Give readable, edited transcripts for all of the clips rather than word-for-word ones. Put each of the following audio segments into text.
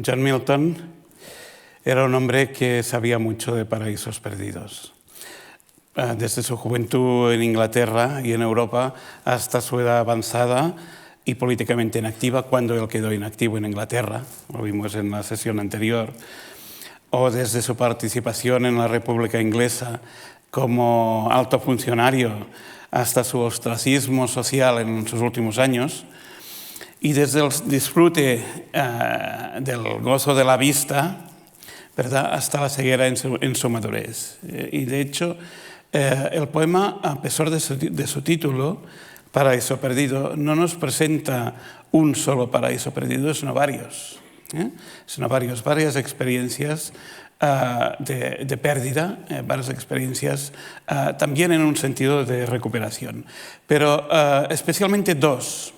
John Milton era un hombre que sabía mucho de paraísos perdidos. Desde su juventud en Inglaterra y en Europa hasta su edad avanzada y políticamente inactiva, cuando él quedó inactivo en Inglaterra, lo vimos en la sesión anterior, o desde su participación en la República Inglesa como alto funcionario hasta su ostracismo social en sus últimos años, y desde el disfrute del gozo de la vista, ¿verdad?, hasta la ceguera en su madurez. Y de hecho, el poema, a pesar de su título, Paraíso Perdido, no nos presenta un solo paraíso perdido, sino varios. Sino varias experiencias de pérdida, varias experiencias también en un sentido de recuperación. Pero especialmente dos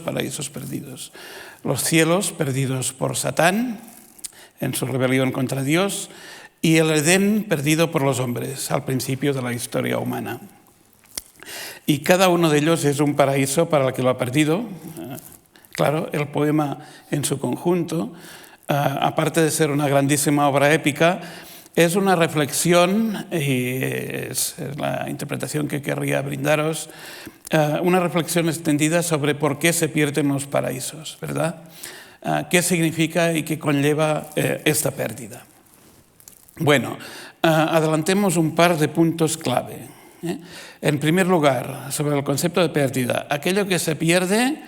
paraísos perdidos. Los cielos perdidos por Satán en su rebelión contra Dios y el Edén perdido por los hombres al principio de la historia humana. Y cada uno de ellos es un paraíso para el que lo ha perdido. Claro, el poema en su conjunto, aparte de ser una grandísima obra épica, es una reflexión, y es la interpretación que querría brindaros, una reflexión extendida sobre por qué se pierden los paraísos, ¿verdad? ¿Qué significa y qué conlleva esta pérdida? Bueno, adelantemos un par de puntos clave. En primer lugar, sobre el concepto de pérdida, aquello que se pierde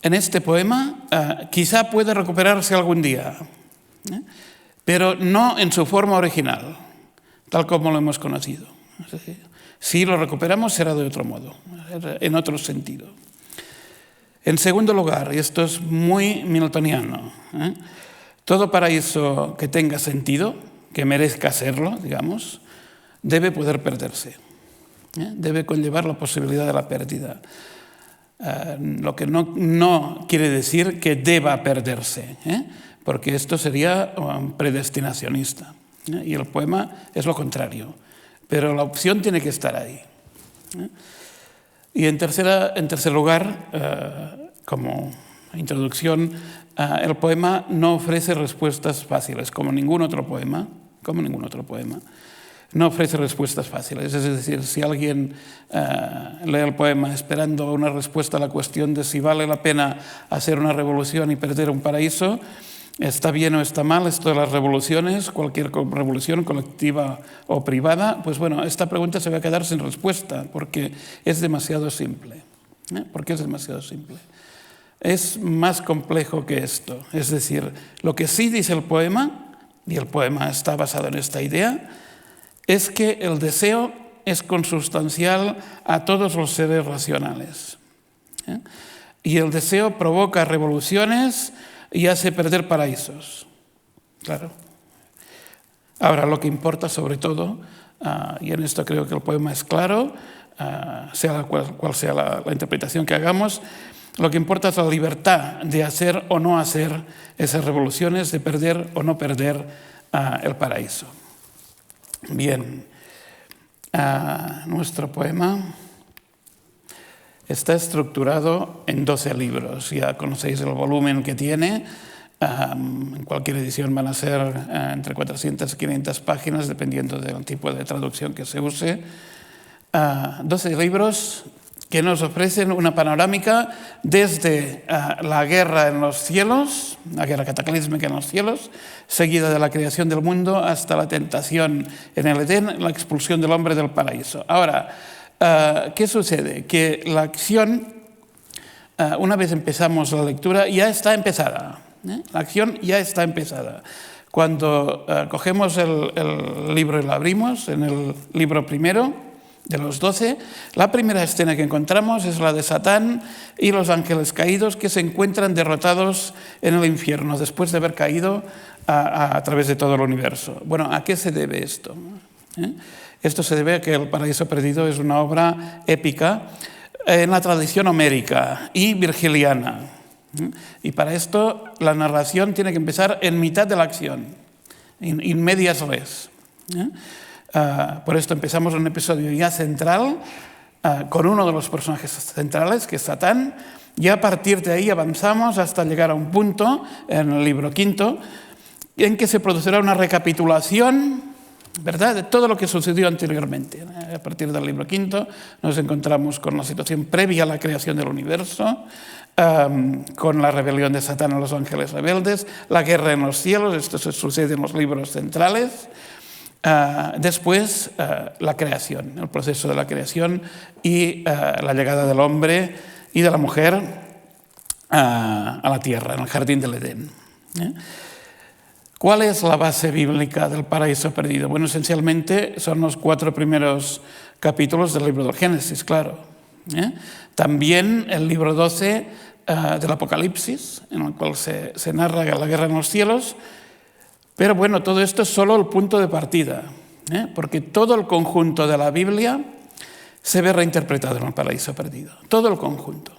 en este poema quizá puede recuperarse algún día, pero no en su forma original, tal como lo hemos conocido. Si lo recuperamos será de otro modo, en otro sentido. En segundo lugar, y esto es muy miltoniano, todo paraíso que tenga sentido, que merezca serlo, digamos, debe poder perderse. Debe conllevar la posibilidad de la pérdida. Lo que no quiere decir que deba perderse, porque esto sería predestinacionista. Y el poema es lo contrario. Pero la opción tiene que estar ahí. Y en tercer lugar, como introducción, el poema no ofrece respuestas fáciles, como ningún otro poema. No ofrece respuestas fáciles. Es decir, si alguien lee el poema esperando una respuesta a la cuestión de si vale la pena hacer una revolución y perder un paraíso, ¿está bien o está mal esto de las revoluciones, cualquier revolución colectiva o privada? Pues bueno, esta pregunta se va a quedar sin respuesta porque es demasiado simple. Es más complejo que esto. Es decir, lo que sí dice el poema, y el poema está basado en esta idea, es que el deseo es consustancial a todos los seres racionales. Y el deseo provoca revoluciones y hace perder paraísos. Claro. Ahora, lo que importa sobre todo, y en esto creo que el poema es claro, sea cual sea la interpretación que hagamos, lo que importa es la libertad de hacer o no hacer esas revoluciones, de perder o no perder el paraíso. Bien, nuestro poema está estructurado en 12 libros. Ya conocéis el volumen que tiene. En cualquier edición van a ser entre 400 y 500 páginas, dependiendo del tipo de traducción que se use. 12 libros que nos ofrecen una panorámica desde la guerra en los cielos, la guerra cataclísmica en los cielos, seguida de la creación del mundo hasta la tentación en el Edén, la expulsión del hombre del paraíso. Ahora, ¿qué sucede? Que la acción, una vez empezamos la lectura, ya está empezada. La acción ya está empezada. Cuando cogemos el libro y lo abrimos, en el libro primero, de los 12, la primera escena que encontramos es la de Satán y los ángeles caídos que se encuentran derrotados en el infierno después de haber caído a través de todo el universo. Bueno, ¿a qué se debe esto? Esto se debe a que El Paraíso Perdido es una obra épica en la tradición homérica y virgiliana. Y para esto la narración tiene que empezar en mitad de la acción, in medias res. Por esto empezamos un episodio ya central con uno de los personajes centrales, que es Satán, y a partir de ahí avanzamos hasta llegar a un punto, en el libro quinto, en que se producirá una recapitulación, ¿verdad?, de todo lo que sucedió anteriormente. A partir del libro quinto nos encontramos con la situación previa a la creación del universo, con la rebelión de Satán a los ángeles rebeldes, la guerra en los cielos, esto sucede en los libros centrales. Después, la creación, el proceso de la creación y la llegada del hombre y de la mujer a la tierra, en el jardín del Edén. ¿Cuál es la base bíblica del paraíso perdido? Bueno, esencialmente son los 4 primeros capítulos del libro del Génesis, claro. También el libro 12 del Apocalipsis, en el cual se narra la guerra en los cielos. Pero bueno, todo esto es solo el punto de partida, porque todo el conjunto de la Biblia se ve reinterpretado en el paraíso perdido. Todo el conjunto.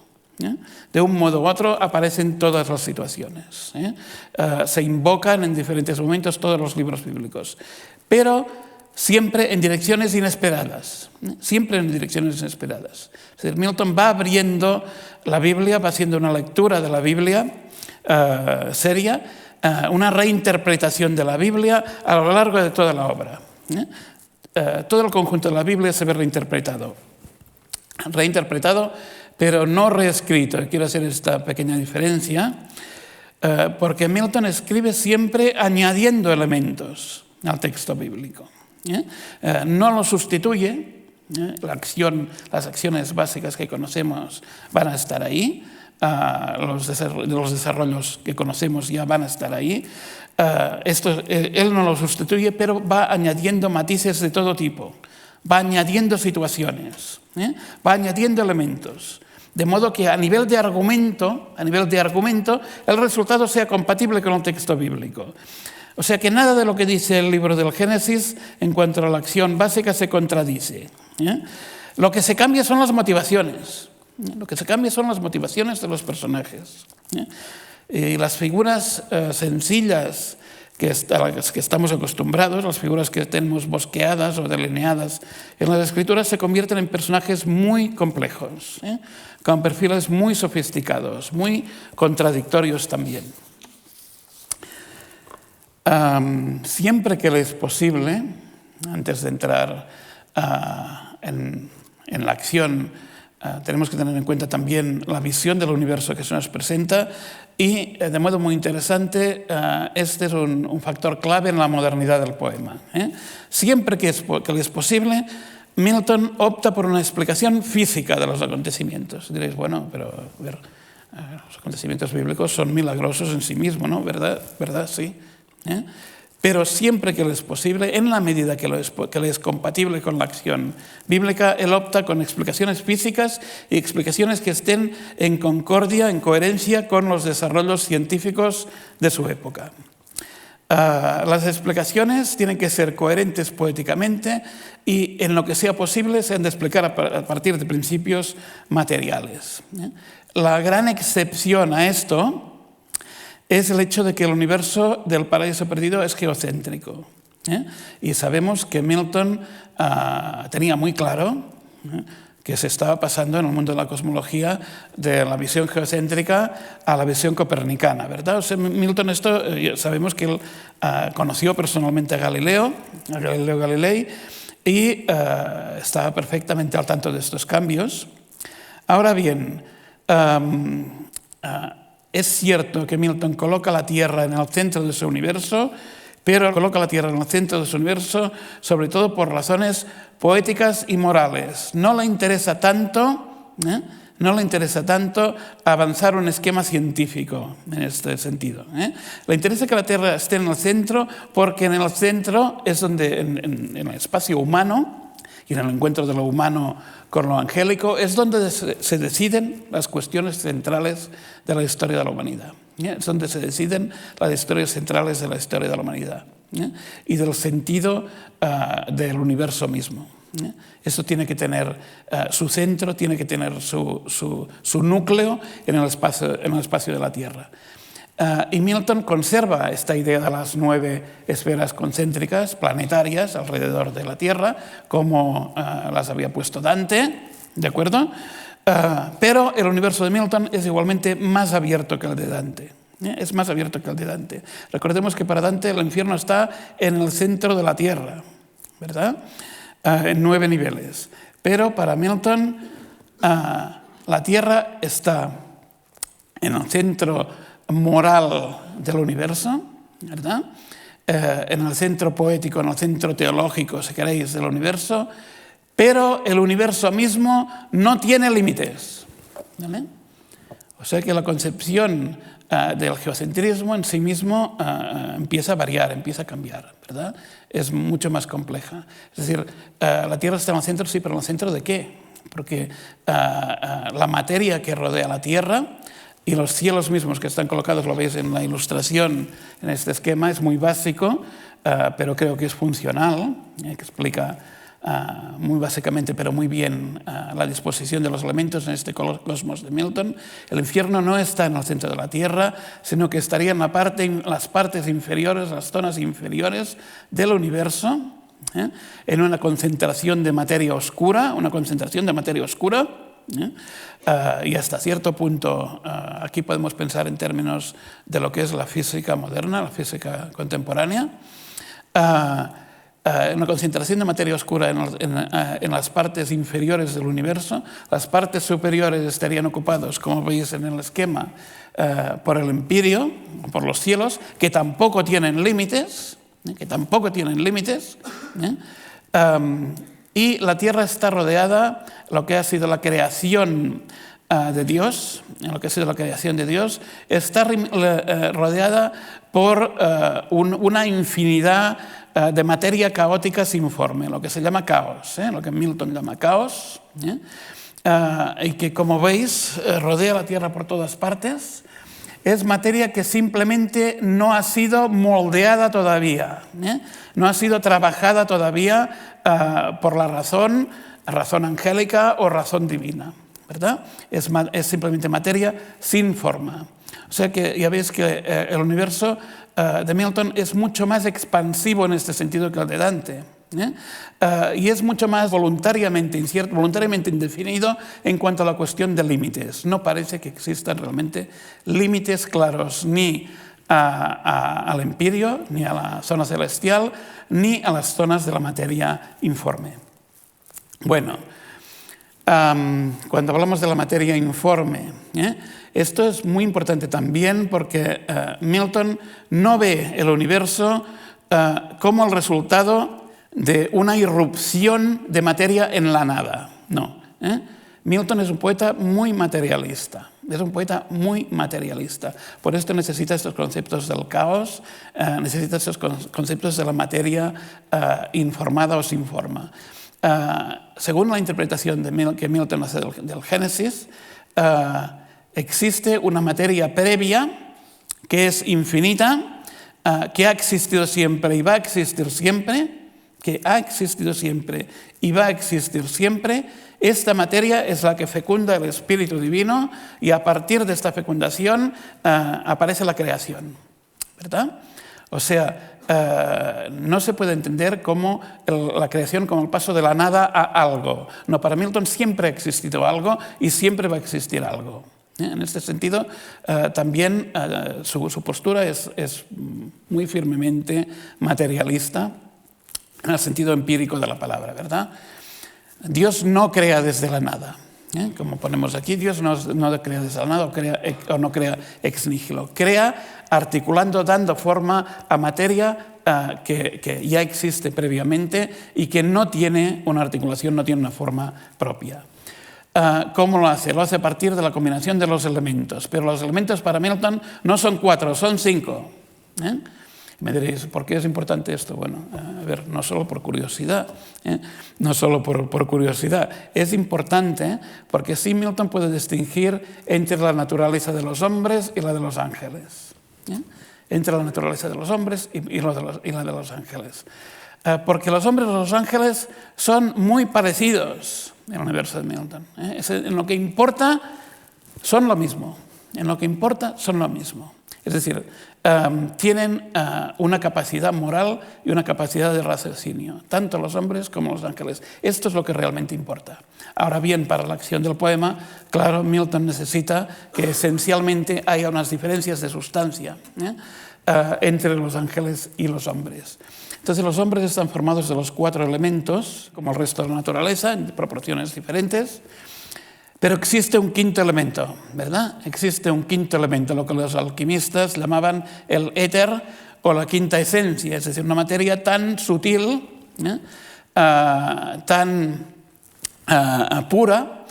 De un modo u otro aparecen todas las situaciones. Se invocan en diferentes momentos todos los libros bíblicos, pero siempre en direcciones inesperadas. Siempre en direcciones inesperadas. Es decir, Milton va abriendo la Biblia, va haciendo una lectura de la Biblia seria, una reinterpretación de la Biblia a lo largo de toda la obra. Todo el conjunto de la Biblia se ve reinterpretado, pero no reescrito. Quiero hacer esta pequeña diferencia, porque Milton escribe siempre añadiendo elementos al texto bíblico. No lo sustituye, las acciones básicas que conocemos van a estar ahí, los desarrollos que conocemos ya van a estar ahí. Él no lo sustituye, pero va añadiendo matices de todo tipo, va añadiendo situaciones, va añadiendo elementos, de modo que a nivel de argumento, el resultado sea compatible con el texto bíblico. O sea que nada de lo que dice el libro del Génesis en cuanto a la acción básica se contradice. Lo que se cambia son las motivaciones. Lo que se cambia son las motivaciones de los personajes. Y las figuras sencillas a las que estamos acostumbrados, las figuras que tenemos bosqueadas o delineadas en las Escrituras, se convierten en personajes muy complejos, con perfiles muy sofisticados, muy contradictorios también. Siempre que le es posible, antes de entrar en la acción, tenemos que tener en cuenta también la visión del universo que se nos presenta y, de modo muy interesante, este es un factor clave en la modernidad del poema. Siempre que le es posible, Milton opta por una explicación física de los acontecimientos. Diréis, bueno, pero a ver, los acontecimientos bíblicos son milagrosos en sí mismos, ¿no? ¿Verdad? Sí. Pero siempre que le es posible, en la medida que le es compatible con la acción bíblica, él opta con explicaciones físicas y explicaciones que estén en concordia, en coherencia con los desarrollos científicos de su época. Las explicaciones tienen que ser coherentes poéticamente y, en lo que sea posible, se han de explicar a partir de principios materiales. La gran excepción a esto es el hecho de que el universo del paraíso perdido es geocéntrico. Y sabemos que Milton tenía muy claro que se estaba pasando en el mundo de la cosmología de la visión geocéntrica a la visión copernicana, ¿verdad? O sea, Milton, sabemos que él conoció personalmente a Galileo Galilei, y estaba perfectamente al tanto de estos cambios. Ahora bien, es cierto que Milton coloca la Tierra en el centro de su universo, pero coloca la Tierra en el centro de su universo sobre todo por razones poéticas y morales. No le interesa tanto avanzar un esquema científico en este sentido. Le interesa que la Tierra esté en el centro porque en el centro es donde, en el espacio humano, y en el encuentro de lo humano con lo angélico, es donde se deciden las cuestiones centrales de la historia de la humanidad. Es donde se deciden las historias centrales de la historia de la humanidad y del sentido del universo mismo. Eso tiene que tener su centro, tiene que tener su núcleo en el espacio de la Tierra. Y Milton conserva esta idea de las 9 esferas concéntricas planetarias alrededor de la Tierra, como las había puesto Dante, ¿de acuerdo? Pero el universo de Milton es igualmente más abierto que el de Dante. Es más abierto que el de Dante. Recordemos que para Dante el infierno está en el centro de la tierra, ¿verdad? En 9 niveles. Pero para Milton la tierra está en el centro moral del universo, ¿verdad? En el centro poético, en el centro teológico, si queréis, del universo, pero el universo mismo no tiene límites, ¿vale? O sea que la concepción del geocentrismo en sí mismo empieza a variar, empieza a cambiar, ¿verdad? Es mucho más compleja. Es decir, la Tierra está en el centro, sí, pero ¿en el centro de qué? Porque la materia que rodea la Tierra y los cielos mismos que están colocados, lo veis en la ilustración, en este esquema, es muy básico, pero creo que es funcional, que explica muy básicamente, pero muy bien, la disposición de los elementos en este cosmos de Milton. El infierno no está en el centro de la Tierra, sino que estaría en las partes inferiores, las zonas inferiores del universo, en una concentración de materia oscura, y hasta cierto punto aquí podemos pensar en términos de lo que es la física moderna, la física contemporánea, una concentración de materia oscura en las partes inferiores del universo. Las partes superiores estarían ocupados, como veis en el esquema, por el empíreo, por los cielos, que tampoco tienen límites, y la Tierra está rodeada, lo que ha sido la creación de Dios, está rodeada por una infinidad de materia caótica sin forma, lo que se llama caos, lo que Milton llama caos, y que, como veis, rodea la Tierra por todas partes. Es materia que simplemente no ha sido moldeada todavía, no ha sido trabajada todavía por la razón angélica o razón divina, ¿verdad? Es simplemente materia sin forma. O sea que ya veis que el universo de Milton es mucho más expansivo en este sentido que el de Dante. Y es mucho más voluntariamente incierto, voluntariamente indefinido en cuanto a la cuestión de límites. No parece que existan realmente límites claros ni al empíreo, ni a la zona celestial, ni a las zonas de la materia informe. Bueno, cuando hablamos de la materia informe, esto es muy importante también porque Milton no ve el universo como el resultado de una irrupción de materia en la nada. No. Milton es un poeta muy materialista. Por esto necesita estos conceptos del caos, necesita estos conceptos de la materia informada o sin forma. Según la interpretación que Milton hace del Génesis, existe una materia previa que es infinita, que ha existido siempre y va a existir siempre, Esta materia es la que fecunda el Espíritu Divino y a partir de esta fecundación aparece la creación, ¿verdad? O sea, no se puede entender como la creación como el paso de la nada a algo. No, para Milton siempre ha existido algo y siempre va a existir algo. En este sentido, también su postura es muy firmemente materialista, en el sentido empírico de la palabra, ¿verdad? Dios no crea desde la nada. Como ponemos aquí, Dios no crea desde la nada o no crea ex nihilo. Crea articulando, dando forma a materia que ya existe previamente y que no tiene una articulación, no tiene una forma propia. ¿Cómo lo hace? Lo hace a partir de la combinación de los elementos. Pero los elementos para Milton no son 4, son 5. Me diréis, ¿por qué es importante esto? Bueno, a ver, no solo por curiosidad, es importante porque así Milton puede distinguir entre la naturaleza de los hombres y la de los ángeles. Entre la naturaleza de los hombres y la de los ángeles. Porque los hombres y los ángeles son muy parecidos en el universo de Milton. En lo que importa son lo mismo. Es decir, tienen una capacidad moral y una capacidad de raciocinio, tanto los hombres como los ángeles. Esto es lo que realmente importa. Ahora bien, para la acción del poema, claro, Milton necesita que esencialmente haya unas diferencias de sustancia entre los ángeles y los hombres. Entonces, los hombres están formados de los 4 elementos, como el resto de la naturaleza, en proporciones diferentes. Pero existe un quinto elemento, ¿verdad? Existe un quinto elemento, lo que los alquimistas llamaban el éter o la quinta esencia, es decir, una materia tan sutil, tan pura,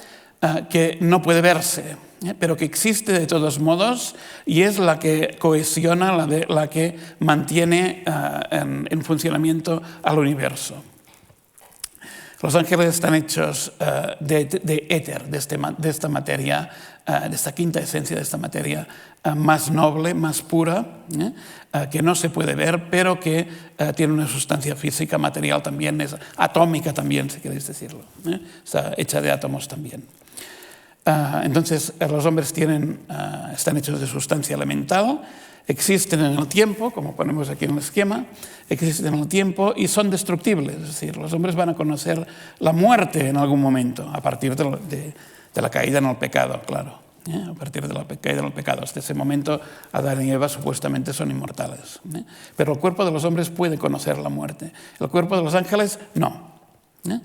que no puede verse, pero que existe de todos modos y es la que cohesiona, la que mantiene en funcionamiento al universo. Los ángeles están hechos de éter, de esta materia, de esta quinta esencia, de esta materia más noble, más pura, que no se puede ver, pero que tiene una sustancia física, material también, es atómica también, si queréis decirlo. Está hecha de átomos también. Entonces, los hombres están hechos de sustancia elemental, existen en el tiempo, como ponemos aquí en el esquema, existen en el tiempo y son destructibles. Es decir, los hombres van a conocer la muerte en algún momento, a partir de la caída en el pecado, claro. A partir de la caída en el pecado. Hasta ese momento, Adán y Eva supuestamente son inmortales. Pero el cuerpo de los hombres puede conocer la muerte. El cuerpo de los ángeles, no. El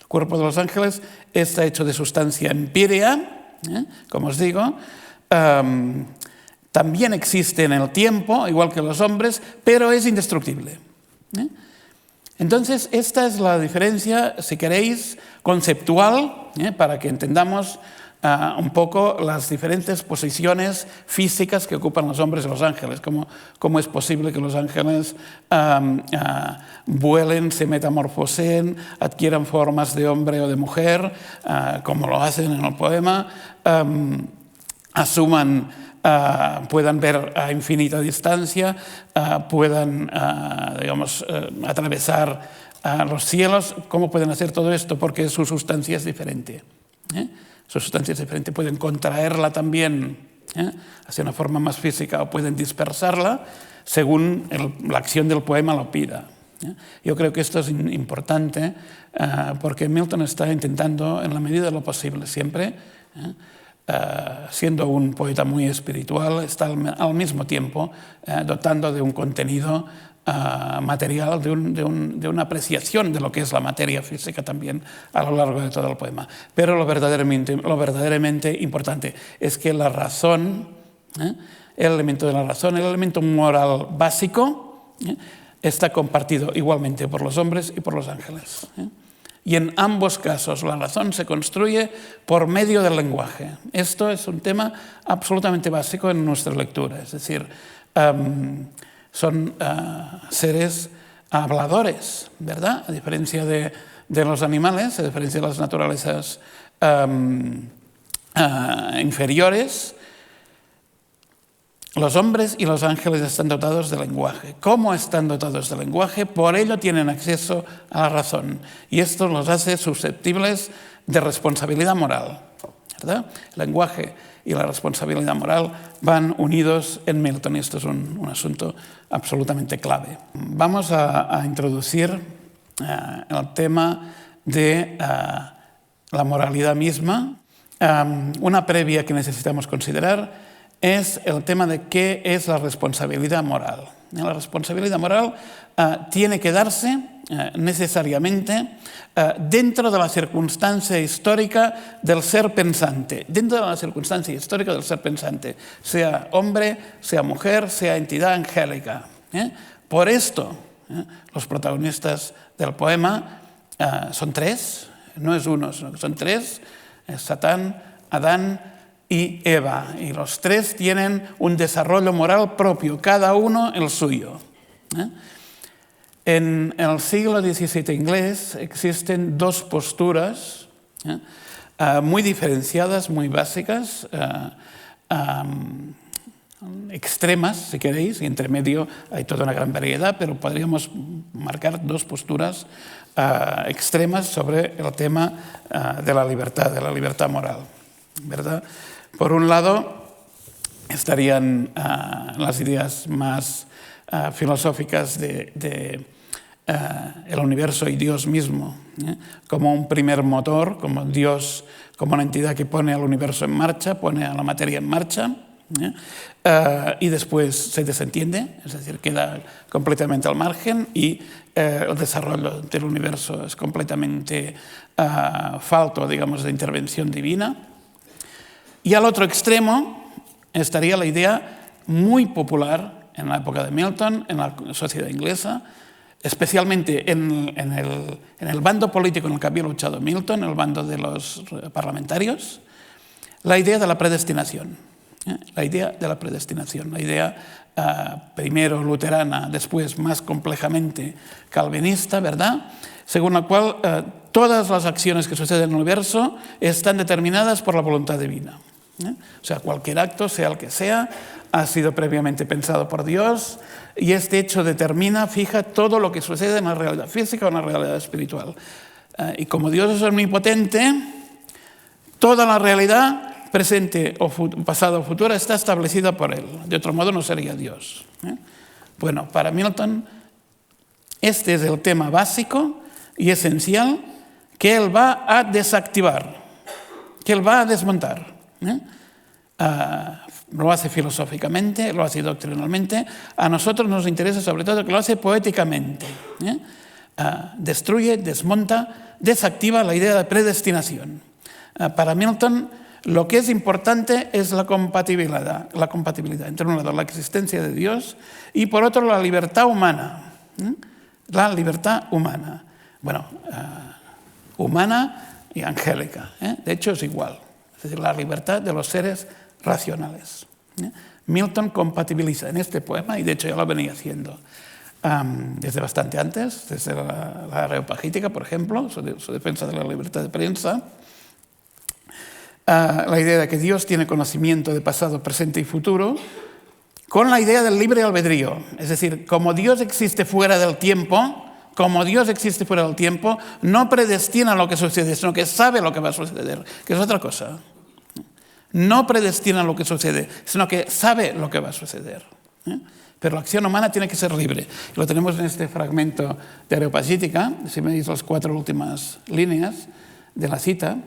cuerpo de los ángeles está hecho de sustancia empírea, como os digo. También existe en el tiempo, igual que los hombres, pero es indestructible. Entonces, esta es la diferencia, si queréis, conceptual, para que entendamos un poco las diferentes posiciones físicas que ocupan los hombres y los ángeles. ¿Cómo es posible que los ángeles vuelen, se metamorfoseen, adquieran formas de hombre o de mujer, como lo hacen en el poema, puedan ver a infinita distancia, puedan, atravesar los cielos? ¿Cómo pueden hacer todo esto? Porque su sustancia es diferente. Su sustancia es diferente. Pueden contraerla también hacia una forma más física o pueden dispersarla según la acción del poema lo pida. Yo creo que esto es importante porque Milton está intentando, en la medida de lo posible, siempre, siendo un poeta muy espiritual, está al mismo tiempo dotando de un contenido material, de una apreciación de lo que es la materia física también a lo largo de todo el poema. Pero lo verdaderamente importante es que la razón, el elemento de la razón, el elemento moral básico, está compartido igualmente por los hombres y por los ángeles. Y en ambos casos la razón se construye por medio del lenguaje. Esto es un tema absolutamente básico en nuestra lectura. Es decir, son seres habladores, ¿verdad? A diferencia de los animales, a diferencia de las naturalezas inferiores, los hombres y los ángeles están dotados de lenguaje. ¿Cómo están dotados de lenguaje? Por ello tienen acceso a la razón. Y esto los hace susceptibles de responsabilidad moral, ¿verdad? El lenguaje y la responsabilidad moral van unidos en Milton. Y esto es un asunto absolutamente clave. Vamos a introducir el tema de la moralidad misma. Una previa que necesitamos considerar es el tema de qué es la responsabilidad moral. La responsabilidad moral tiene que darse necesariamente dentro de la circunstancia histórica del ser pensante, dentro de la circunstancia histórica del ser pensante, sea hombre, sea mujer, sea entidad angélica. Por esto, los protagonistas del poema son 3, no es uno, sino que son 3, Satán, Adán y Eva, y los 3 tienen un desarrollo moral propio, cada uno el suyo. En el siglo XVII inglés existen 2 posturas muy diferenciadas, muy básicas, extremas, si queréis, y entre medio hay toda una gran variedad, pero podríamos marcar 2 posturas extremas sobre el tema de la libertad moral, ¿verdad? Por un lado, estarían las ideas más filosóficas de el universo y Dios mismo, como un primer motor, como Dios, como una entidad que pone al universo en marcha, pone a la materia en marcha, y después se desentiende, es decir, queda completamente al margen y el desarrollo del universo es completamente falto, digamos, de intervención divina. Y al otro extremo estaría la idea muy popular en la época de Milton, en la sociedad inglesa, especialmente en el bando político en el que había luchado Milton, el bando de los parlamentarios, la idea de la predestinación. La idea de la predestinación, la idea primero luterana, después más complejamente calvinista, ¿verdad? Según la cual todas las acciones que suceden en el universo están determinadas por la voluntad divina. O sea, cualquier acto, sea el que sea, ha sido previamente pensado por Dios y este hecho determina, fija todo lo que sucede en la realidad física o en la realidad espiritual. Y como Dios es omnipotente, toda la realidad presente o pasado o futura está establecida por Él. De otro modo no sería Dios. Bueno, para Milton este es el tema básico y esencial que Él va a desactivar, que Él va a desmontar. Lo hace filosóficamente, lo hace doctrinalmente. A nosotros nos interesa sobre todo que lo hace poéticamente. Destruye, desmonta, desactiva la idea de predestinación. Para Milton lo que es importante es la compatibilidad entre un lado la existencia de Dios y por otro la libertad humana. La libertad humana. Bueno, humana y angélica. De hecho es igual. Es decir, la libertad de los seres racionales. Milton compatibiliza en este poema, y de hecho ya lo venía haciendo desde bastante antes, desde la Areopagítica, por ejemplo, su defensa de la libertad de prensa, la idea de que Dios tiene conocimiento de pasado, presente y futuro, con la idea del libre albedrío. Es decir, como Dios existe fuera del tiempo, no predestina lo que sucede, sino que sabe lo que va a suceder, que es otra cosa. No predestina lo que sucede, sino que sabe lo que va a suceder. Pero la acción humana tiene que ser libre. Lo tenemos en este fragmento de Areopagítica, si me las 4 últimas líneas de la cita,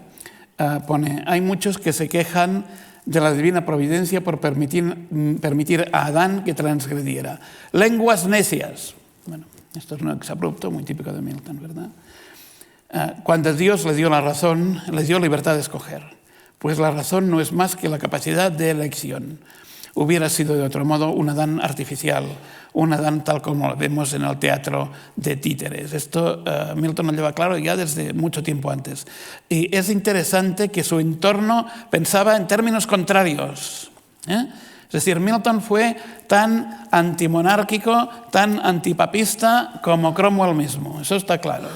pone: hay muchos que se quejan de la divina providencia por permitir a Adán que transgrediera. Lenguas necias. Bueno, esto es un exabrupto muy típico de Milton, ¿verdad? Cuando Dios le dio la razón, les dio libertad de escoger, pues la razón no es más que la capacidad de elección. Hubiera sido de otro modo un Adán artificial, un Adán tal como lo vemos en el teatro de títeres. Esto Milton lo lleva claro ya desde mucho tiempo antes. Y es interesante que su entorno pensaba en términos contrarios. Es decir, Milton fue tan antimonárquico, tan antipapista como Cromwell mismo. Eso está claro.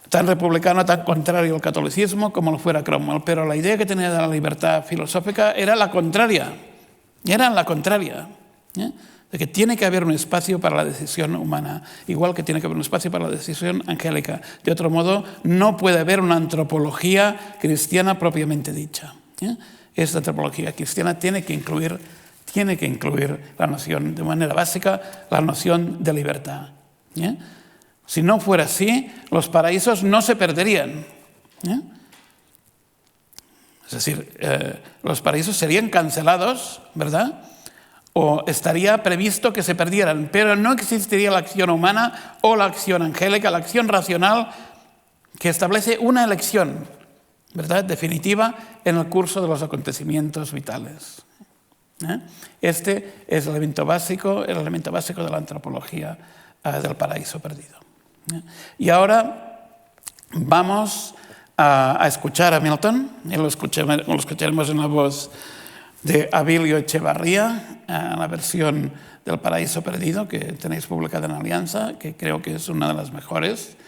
Tan republicano, tan contrario al catolicismo como lo fuera Cromwell, pero la idea que tenía de la libertad filosófica era la contraria, de que tiene que haber un espacio para la decisión humana, igual que tiene que haber un espacio para la decisión angélica. De otro modo, no puede haber una antropología cristiana propiamente dicha. Esta antropología cristiana tiene que incluir la noción, de manera básica, la noción de libertad. Si no fuera así, los paraísos no se perderían. Es decir, los paraísos serían cancelados, ¿verdad? O estaría previsto que se perdieran, pero no existiría la acción humana o la acción angélica, la acción racional que establece una elección, ¿verdad?, definitiva en el curso de los acontecimientos vitales. Este es el elemento básico de la antropología del paraíso perdido. Y ahora vamos a escuchar a Milton, y lo escucharemos en la voz de Abilio Echevarría, la versión del Paraíso Perdido que tenéis publicada en Alianza, que creo que es una de las mejores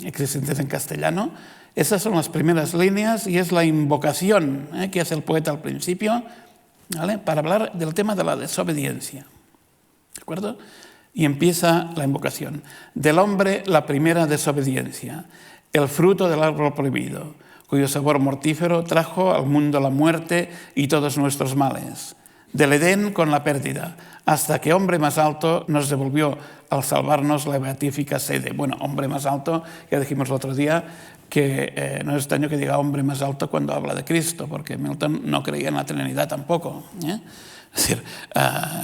existentes en castellano. Esas son las primeras líneas y es la invocación que hace el poeta al principio, ¿vale?, para hablar del tema de la desobediencia. ¿De acuerdo? Y empieza la invocación. Del hombre la primera desobediencia, el fruto del árbol prohibido, cuyo sabor mortífero trajo al mundo la muerte y todos nuestros males. Del Edén con la pérdida, hasta que hombre más alto nos devolvió al salvarnos la beatífica sede. Bueno, hombre más alto, ya dijimos el otro día que no es extraño que diga hombre más alto cuando habla de Cristo, porque Milton no creía en la Trinidad tampoco. Es decir,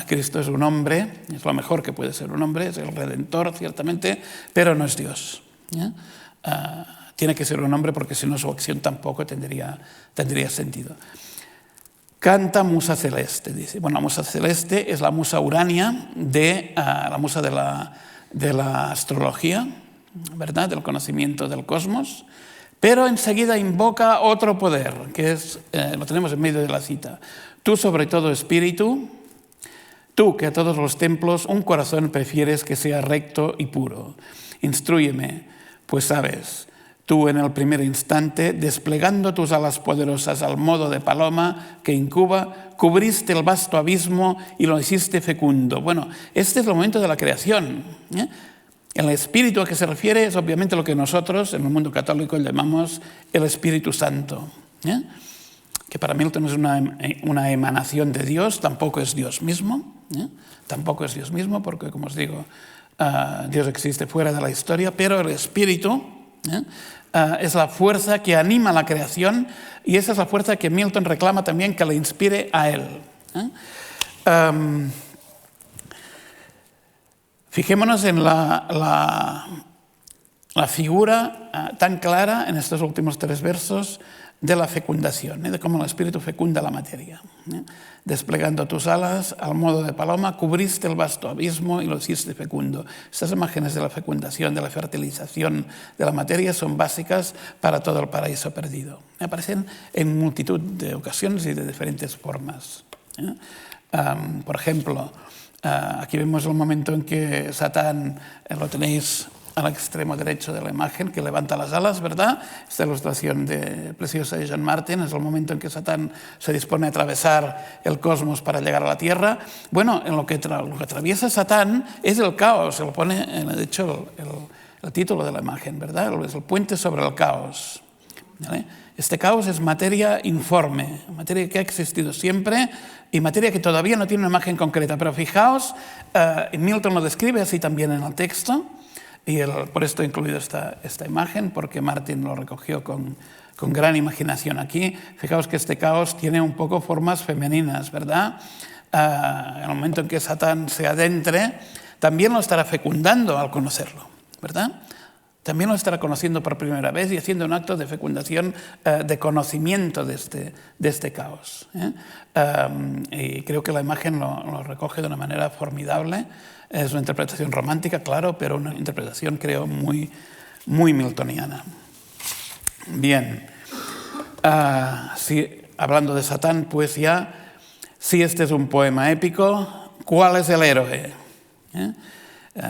Cristo es un hombre, es lo mejor que puede ser un hombre, es el Redentor, ciertamente, pero no es Dios. Tiene que ser un hombre porque si no su acción tampoco tendría sentido. Canta musa celeste, dice. Bueno, la musa celeste es la musa Urania, la musa de la astrología, ¿verdad? Del conocimiento del cosmos, pero enseguida invoca otro poder, que es, lo tenemos en medio de la cita. Tú sobre todo espíritu, tú que a todos los templos un corazón prefieres que sea recto y puro. Instrúyeme, pues sabes, tú en el primer instante, desplegando tus alas poderosas al modo de paloma que incuba, cubriste el vasto abismo y lo hiciste fecundo. Bueno, este es el momento de la creación. El espíritu a que se refiere es obviamente lo que nosotros en el mundo católico llamamos el Espíritu Santo, que para Milton es una emanación de Dios, tampoco es Dios mismo, tampoco es Dios mismo porque, como os digo, Dios existe fuera de la historia, pero el espíritu es la fuerza que anima la creación y esa es la fuerza que Milton reclama también que le inspire a él. Fijémonos en la figura tan clara en estos últimos 3 versos de la fecundación, de cómo el espíritu fecunda la materia. Desplegando tus alas al modo de paloma, cubriste el vasto abismo y lo hiciste fecundo. Estas imágenes de la fecundación, de la fertilización de la materia son básicas para todo el paraíso perdido. Aparecen en multitud de ocasiones y de diferentes formas. Por ejemplo, aquí vemos el momento en que Satán, lo tenéis al extremo derecho de la imagen, que levanta las alas, ¿verdad? Esta ilustración preciosa de John Martin es el momento en que Satán se dispone a atravesar el cosmos para llegar a la Tierra. Bueno, en lo que atraviesa Satán es el caos, se lo pone, de hecho, el título de la imagen, ¿verdad? Es el puente sobre el caos. ¿Vale? Este caos es materia informe, materia que ha existido siempre y materia que todavía no tiene una imagen concreta. Pero fijaos, Milton lo describe así también en el texto, y por esto he incluido esta imagen, porque Martin lo recogió con gran imaginación aquí. Fijaos que este caos tiene un poco formas femeninas, ¿verdad? En el momento en que Satán se adentre, también lo estará fecundando al conocerlo, ¿verdad? También lo estará conociendo por primera vez y haciendo un acto de fecundación, de conocimiento de este caos. Y creo que la imagen lo recoge de una manera formidable. Es una interpretación romántica, claro, pero una interpretación, creo, muy, muy miltoniana. Bien, hablando de Satán, pues ya, si este es un poema épico, ¿cuál es el héroe?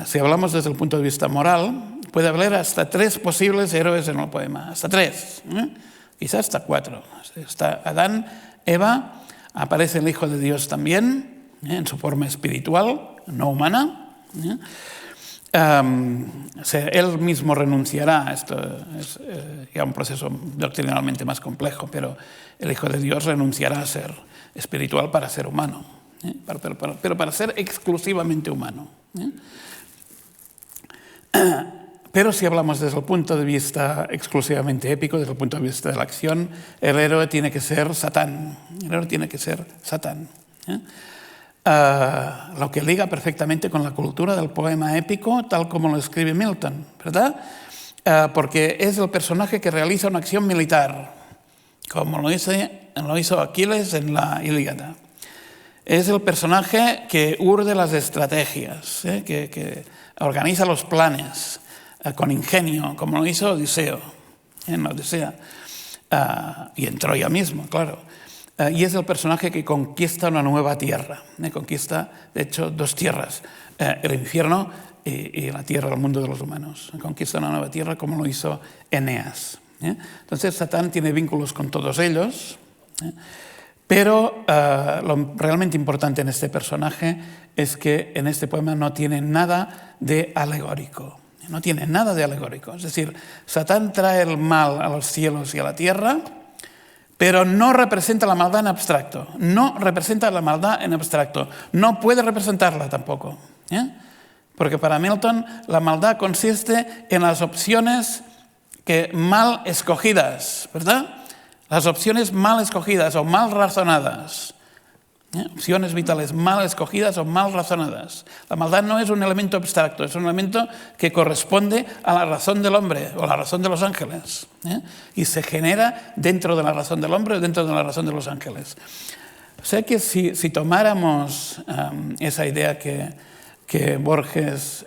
Si hablamos desde el punto de vista moral, puede haber hasta 3 posibles héroes en el poema, hasta 3, quizás hasta 4. Está Adán, Eva, aparece el Hijo de Dios también, en su forma espiritual, no humana. Él mismo renunciará, esto es ya un proceso doctrinalmente más complejo, pero el Hijo de Dios renunciará a ser espiritual para ser humano, pero para ser exclusivamente humano. Pero si hablamos desde el punto de vista exclusivamente épico, desde el punto de vista de la acción, el héroe tiene que ser Satán. El héroe tiene que ser Satán. Lo que liga perfectamente con la cultura del poema épico, tal como lo escribe Milton, ¿verdad? Porque es el personaje que realiza una acción militar, como lo hizo Aquiles en la Ilíada. Es el personaje que urde las estrategias, que organiza los planes con ingenio, como lo hizo Odiseo en la Odisea y en Troya mismo, claro. Y es el personaje que conquista una nueva tierra. Conquista, de hecho, 2 tierras, el infierno y la tierra, el mundo de los humanos. Conquista una nueva tierra como lo hizo Eneas. Entonces, Satán tiene vínculos con todos ellos, pero lo realmente importante en este personaje es que en este poema no tiene nada de alegórico. no tiene nada de alegórico. Es decir, Satán trae el mal a los cielos y a la tierra, pero no representa la maldad en abstracto. No representa la maldad en abstracto. No puede representarla tampoco. Porque para Milton la maldad consiste en las opciones mal escogidas, ¿verdad? Las opciones mal escogidas o mal razonadas. Opciones vitales mal escogidas o mal razonadas. La maldad no es un elemento abstracto, es un elemento que corresponde a la razón del hombre o a la razón de los ángeles. Y se genera dentro de la razón del hombre o dentro de la razón de los ángeles. O sea que si tomáramos esa idea que Borges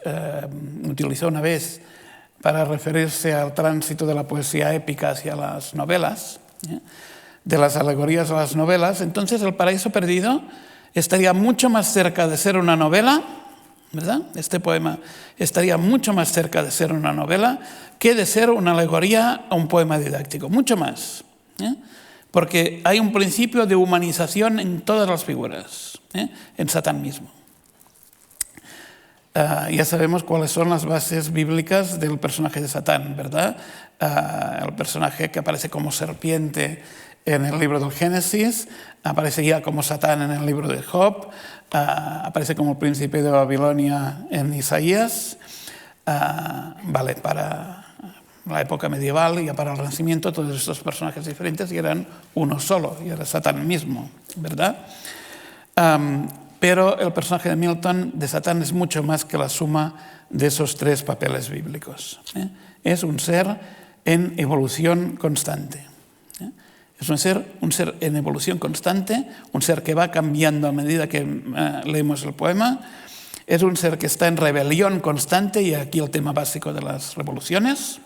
utilizó una vez para referirse al tránsito de la poesía épica hacia las novelas, de las alegorías a las novelas, entonces El paraíso perdido estaría mucho más cerca de ser una novela, ¿verdad? Este poema estaría mucho más cerca de ser una novela que de ser una alegoría a un poema didáctico, mucho más. Porque hay un principio de humanización en todas las figuras, en Satán mismo. Ya sabemos cuáles son las bases bíblicas del personaje de Satán, ¿verdad? El personaje que aparece como serpiente en el libro del Génesis, aparece ya como Satán en el libro de Job, aparece como el príncipe de Babilonia en Isaías, vale, para la época medieval y para el Renacimiento todos estos personajes diferentes y eran uno solo, y era Satán mismo, ¿verdad? Pero el personaje de Milton, de Satán, es mucho más que la suma de esos tres papeles bíblicos. Es un ser en evolución constante. Es un ser en evolución constante, un ser que va cambiando a medida que leemos el poema. Es un ser que está en rebelión constante, y aquí el tema básico de las revoluciones.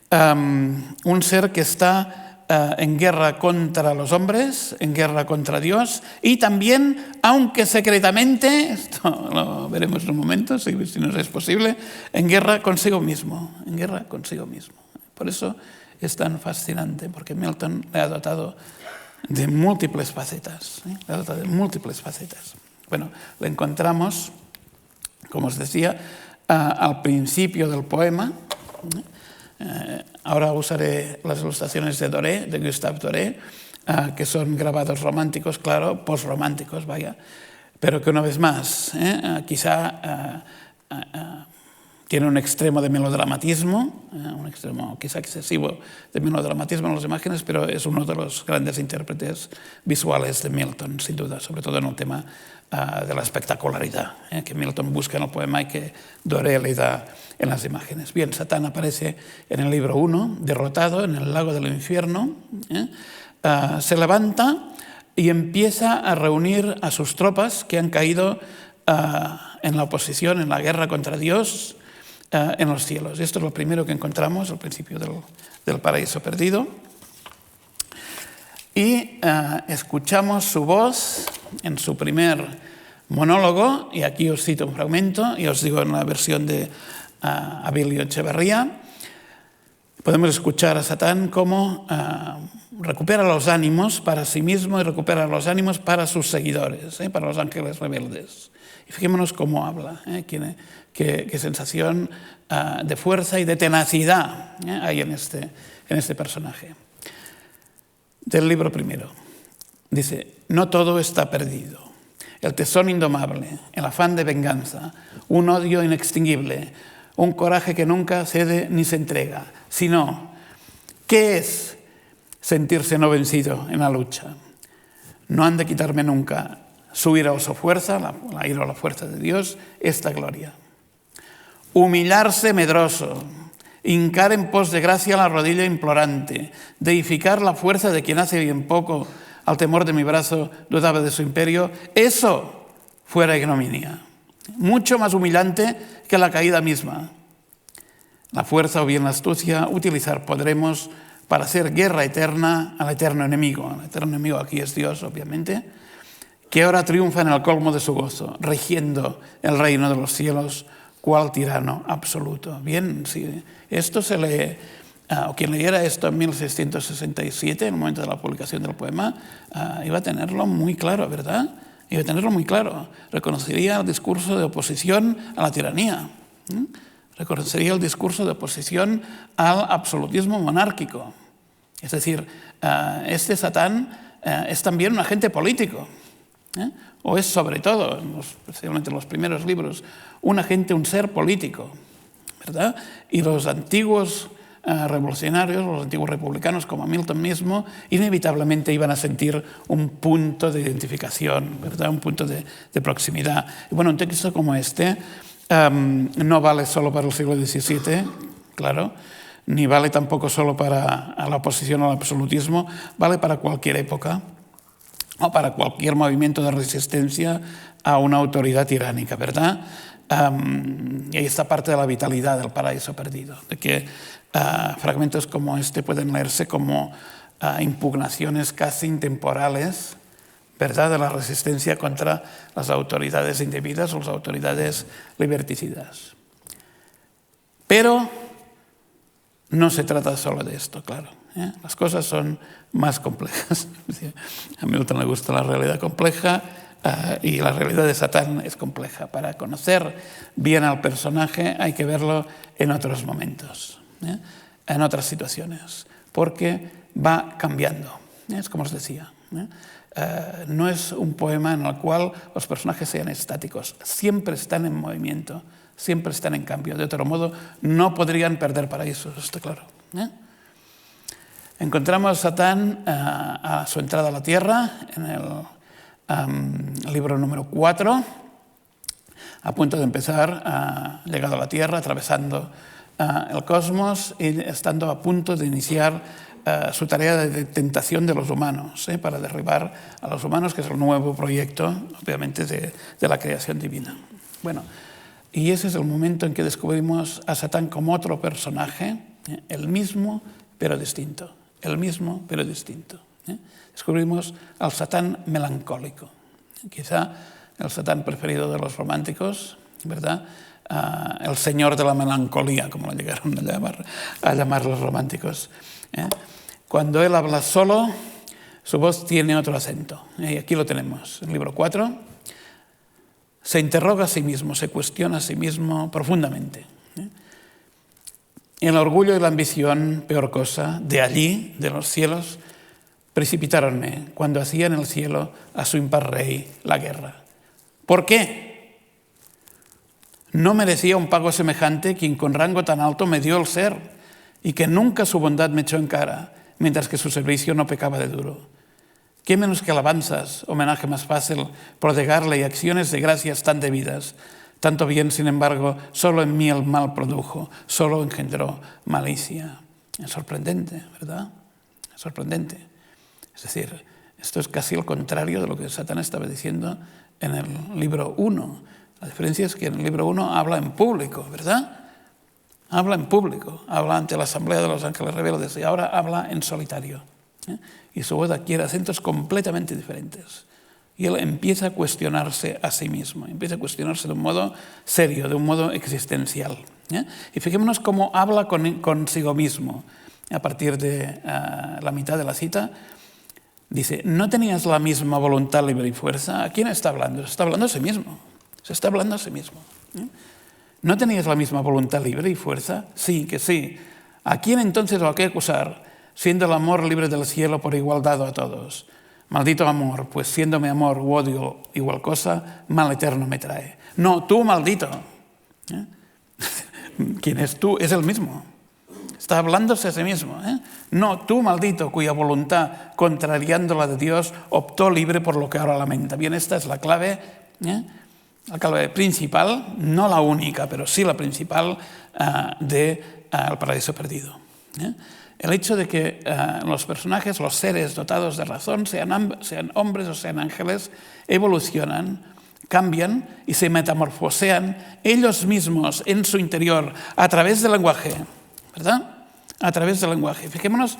Un ser que está en guerra contra los hombres, en guerra contra Dios, y también, aunque secretamente, esto lo veremos en un momento, si nos es posible, en guerra consigo mismo, en guerra consigo mismo. Por eso es tan fascinante, porque Milton le ha dotado de múltiples facetas. Le ha dotado de múltiples facetas. Bueno, le encontramos, como os decía, al principio del poema. Ahora usaré las ilustraciones de Doré, de Gustave Doré, que son grabados románticos, claro, posrománticos, vaya, pero que una vez más, quizá tiene un extremo de melodramatismo, un extremo quizá excesivo de melodramatismo en las imágenes, pero es uno de los grandes intérpretes visuales de Milton, sin duda, sobre todo en el tema de la espectacularidad que Milton busca en el poema y que Doré le da en las imágenes. Bien, Satán aparece en el libro 1, derrotado en el lago del infierno, se levanta y empieza a reunir a sus tropas que han caído en la oposición, en la guerra contra Dios, en los cielos. Esto es lo primero que encontramos al principio del paraíso perdido. Y escuchamos su voz en su primer monólogo, y aquí os cito un fragmento, y os digo en la versión de Abilio Echeverría. Podemos escuchar a Satán cómo recupera los ánimos para sí mismo y recupera los ánimos para sus seguidores, para los ángeles rebeldes. Y fijémonos cómo habla, qué sensación de fuerza y de tenacidad hay en este personaje. Del libro primero. Dice: no todo está perdido. El tesón indomable, el afán de venganza, un odio inextinguible, un coraje que nunca cede ni se entrega, sino, ¿qué es sentirse no vencido en la lucha? No han de quitarme nunca su ira o su fuerza, la ira o la fuerza de Dios, esta gloria. Humillarse medroso, hincar en pos de gracia la rodilla implorante, deificar la fuerza de quien hace bien poco al temor de mi brazo dudaba de su imperio, eso fuera ignominia, mucho más humillante que la caída misma. La fuerza o bien la astucia utilizar podremos para hacer guerra eterna al eterno enemigo. El eterno enemigo aquí es Dios, obviamente, que ahora triunfa en el colmo de su gozo, rigiendo el reino de los cielos, cual tirano absoluto. Bien, si esto se lee, o quien leyera esto en 1667, en el momento de la publicación del poema, iba a tenerlo muy claro, ¿verdad? Iba a tenerlo muy claro. Reconocería el discurso de oposición a la tiranía. Sería el discurso de oposición al absolutismo monárquico. Es decir, este Satán es también un agente político, o es sobre todo, especialmente en los primeros libros, un ser político, ¿verdad? Y los antiguos revolucionarios, los antiguos republicanos como Milton mismo, inevitablemente iban a sentir un punto de identificación, ¿verdad? Un punto de proximidad. Y bueno, un texto como este no vale solo para el siglo XVII, claro, ni vale tampoco solo para la oposición al absolutismo, vale para cualquier época o para cualquier movimiento de resistencia a una autoridad tiránica, ¿verdad? Y ahí está parte de la vitalidad del Paraíso Perdido, de que fragmentos como este pueden leerse como impugnaciones casi intemporales, ¿verdad?, de la resistencia contra las autoridades indebidas o las autoridades liberticidas. Pero no se trata solo de esto, claro. Las cosas son más complejas. A Milton le gusta la realidad compleja y la realidad de Satán es compleja. Para conocer bien al personaje hay que verlo en otros momentos, en otras situaciones, porque va cambiando. Es como os decía. No es un poema en el cual los personajes sean estáticos, siempre están en movimiento, siempre están en cambio. De otro modo, no podrían perder paraísos, está claro. Encontramos a Satán a su entrada a la Tierra en el libro número 4, a punto de empezar, llegado a la Tierra, atravesando el cosmos y estando a punto de iniciar su tarea de tentación de los humanos, para derribar a los humanos, que es el nuevo proyecto, obviamente, de la creación divina. Bueno, y ese es el momento en que descubrimos a Satán como otro personaje, el mismo pero distinto, el mismo pero distinto. Descubrimos al Satán melancólico, quizá el Satán preferido de los románticos, ¿verdad? El señor de la melancolía, como lo llegaron a llamar los románticos. Cuando él habla solo, su voz tiene otro acento. Y aquí lo tenemos, en el libro 4. Se interroga a sí mismo, se cuestiona a sí mismo profundamente. El orgullo y la ambición, peor cosa, de allí, de los cielos, precipitáronme cuando hacía en el cielo a su impar rey la guerra. ¿Por qué? No merecía un pago semejante quien con rango tan alto me dio el ser y que nunca su bondad me echó en cara, mientras que su servicio no pecaba de duro. ¿Qué menos que alabanzas, homenaje más fácil, prodigarle y acciones de gracias tan debidas? Tanto bien, sin embargo, solo en mí el mal produjo, solo engendró malicia. Es sorprendente, ¿verdad? Es sorprendente. Es decir, esto es casi el contrario de lo que Satán estaba diciendo en el libro 1. La diferencia es que en el libro 1 habla en público, ¿verdad? Habla en público, habla ante la asamblea de los ángeles rebeldes y ahora habla en solitario. Y su voz adquiere acentos completamente diferentes. Y él empieza a cuestionarse a sí mismo, empieza a cuestionarse de un modo serio, de un modo existencial. Y fijémonos cómo habla consigo mismo. A partir de la mitad de la cita, dice, ¿no tenías la misma voluntad, libre y fuerza? ¿A quién está hablando? Se está hablando a sí mismo. Se está hablando a sí mismo. ¿No tenías la misma voluntad libre y fuerza? Sí, que sí. ¿A quién entonces o a qué acusar, siendo el amor libre del cielo por igual dado a todos? Maldito amor, pues siendo mi amor u odio igual cosa, mal eterno me trae. No, tú maldito. ¿Quién es tú? Es el mismo. Está hablándose a sí mismo. No, tú maldito, cuya voluntad, contrariando la de Dios, optó libre por lo que ahora lamenta. Bien, esta es la clave. La clave principal, no la única, pero sí la principal del Paraíso Perdido. El hecho de que los personajes, los seres dotados de razón, sean hombres o sean ángeles, evolucionan, cambian y se metamorfosean ellos mismos en su interior a través del lenguaje, ¿verdad? A través del lenguaje. Fijémonos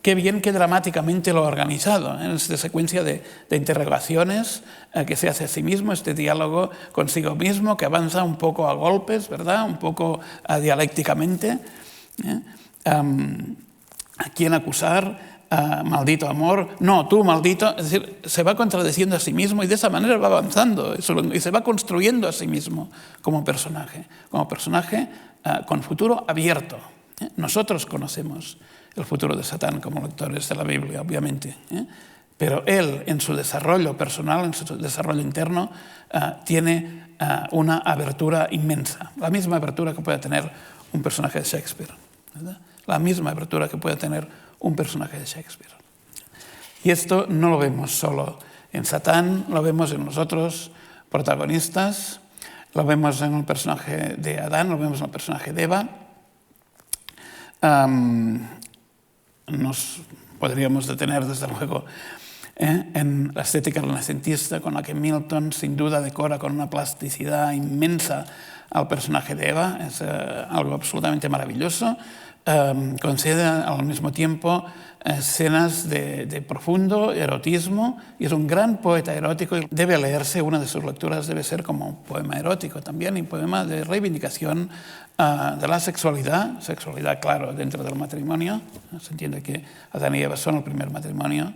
qué bien, qué dramáticamente lo ha organizado, en esta secuencia de interrogaciones que se hace a sí mismo, este diálogo consigo mismo que avanza un poco a golpes, ¿verdad? Un poco dialécticamente. A quién acusar, maldito amor, no, tú maldito. Es decir, se va contradiciendo a sí mismo y de esa manera va avanzando y se va construyendo a sí mismo como personaje con futuro abierto. Nosotros conocemos el futuro de Satán como lectores de la Biblia, obviamente, pero él, en su desarrollo personal, en su desarrollo interno, tiene una abertura inmensa, la misma abertura que puede tener un personaje de Shakespeare, ¿verdad? La misma abertura que puede tener un personaje de Shakespeare. Y esto no lo vemos solo en Satán, lo vemos en los otros protagonistas, lo vemos en el personaje de Adán, lo vemos en el personaje de Eva. Nos podríamos detener, desde luego, en la estética renacentista, con la que Milton sin duda decora con una plasticidad inmensa al personaje de Eva. Es algo absolutamente maravilloso. Concede al mismo tiempo escenas de profundo erotismo y es un gran poeta erótico. Debe leerse, una de sus lecturas debe ser como un poema erótico también, y un poema de reivindicación de la sexualidad, claro, dentro del matrimonio. Se entiende que Adán y Eva son el primer matrimonio,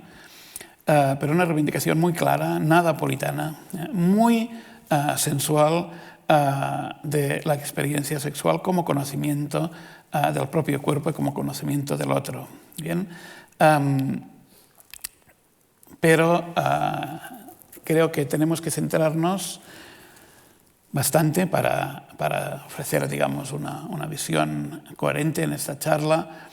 pero una reivindicación muy clara, nada puritana, muy sensual de la experiencia sexual como conocimiento del propio cuerpo y como conocimiento del otro. Bien, pero creo que tenemos que centrarnos bastante para ofrecer, digamos, una visión coherente en esta charla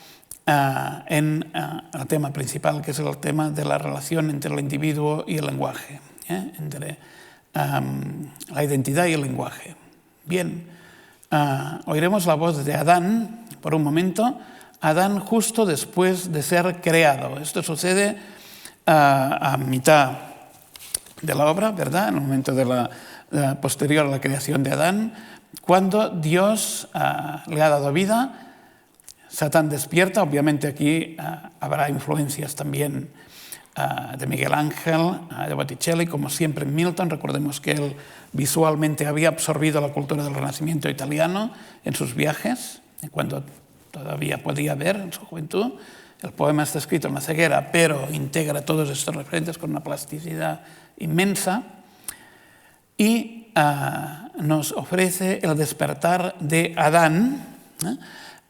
en el tema principal, que es el tema de la relación entre el individuo y el lenguaje, entre la identidad y el lenguaje. Bien, oiremos la voz de Adán por un momento. Adán justo después de ser creado. Esto sucede a mitad de la obra, ¿verdad? En el momento posterior a la creación de Adán, cuando Dios le ha dado vida. Satán despierta. Obviamente aquí habrá influencias también de Miguel Ángel, de Botticelli, como siempre en Milton. Recordemos que él visualmente había absorbido la cultura del Renacimiento italiano en sus viajes, cuando todavía podía ver en su juventud. El poema está escrito en la ceguera, pero integra todos estos referentes con una plasticidad inmensa y nos ofrece el despertar de Adán.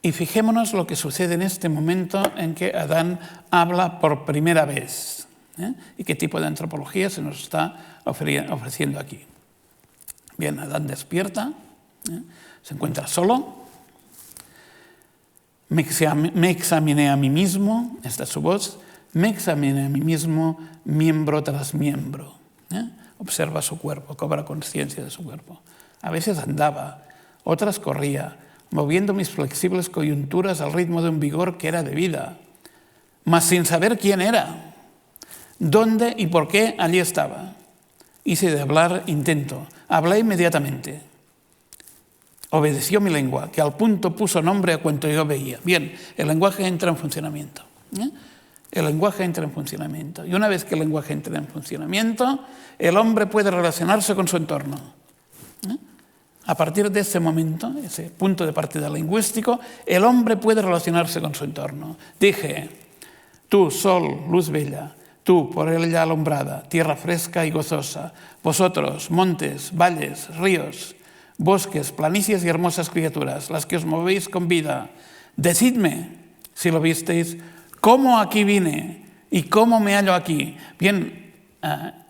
Y fijémonos lo que sucede en este momento en que Adán habla por primera vez, y qué tipo de antropología se nos está ofreciendo aquí. Bien, Adán despierta, se encuentra solo. Me examiné a mí mismo, esta es su voz, me examiné a mí mismo miembro tras miembro. Observa su cuerpo, cobra conciencia de su cuerpo. A veces andaba, otras corría, moviendo mis flexibles coyunturas al ritmo de un vigor que era de vida, mas sin saber quién era, dónde y por qué allí estaba. Hice de hablar intento, hablé inmediatamente. Obedeció mi lengua, que al punto puso nombre a cuanto yo veía. Bien, el lenguaje entra en funcionamiento. El lenguaje entra en funcionamiento. Y una vez que el lenguaje entra en funcionamiento, el hombre puede relacionarse con su entorno. A partir de ese momento, ese punto de partida lingüístico, el hombre puede relacionarse con su entorno. Dije, tú, sol, luz bella, tú, por ella alumbrada, tierra fresca y gozosa, vosotros, montes, valles, ríos, bosques, planicies y hermosas criaturas, las que os movéis con vida, decidme, si lo visteis, cómo aquí vine y cómo me hallo aquí. Bien,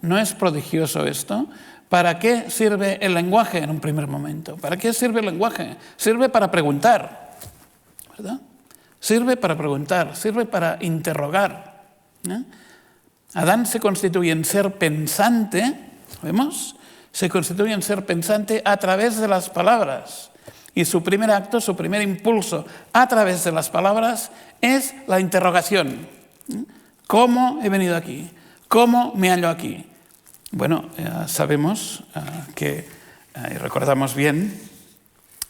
¿no es prodigioso esto? ¿Para qué sirve el lenguaje en un primer momento? ¿Para qué sirve el lenguaje? Sirve para preguntar, ¿verdad? Sirve para preguntar, sirve para interrogar. Adán se constituye en ser pensante, ¿vemos? Se constituye en ser pensante a través de las palabras. Y su primer acto, su primer impulso a través de las palabras es la interrogación. ¿Cómo he venido aquí? ¿Cómo me hallo aquí? Bueno, sabemos que, y recordamos bien,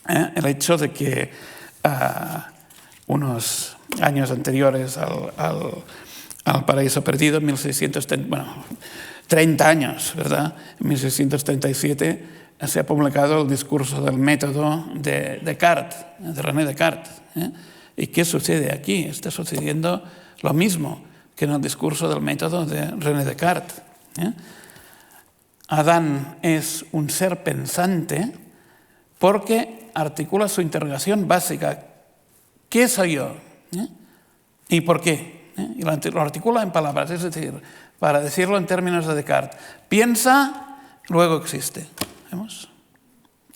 el hecho de que unos años anteriores al Paraíso Perdido, 30 años, ¿verdad? En 1637 se ha publicado el discurso del método de Descartes, de René Descartes. ¿Y qué sucede aquí? Está sucediendo lo mismo. que en el discurso del método de René Descartes. Adán es un ser pensante porque articula su interrogación básica. ¿Qué soy yo? ¿Y por qué? Y lo articula en palabras, es decir, para decirlo en términos de Descartes, piensa, luego existe. ¿Vemos?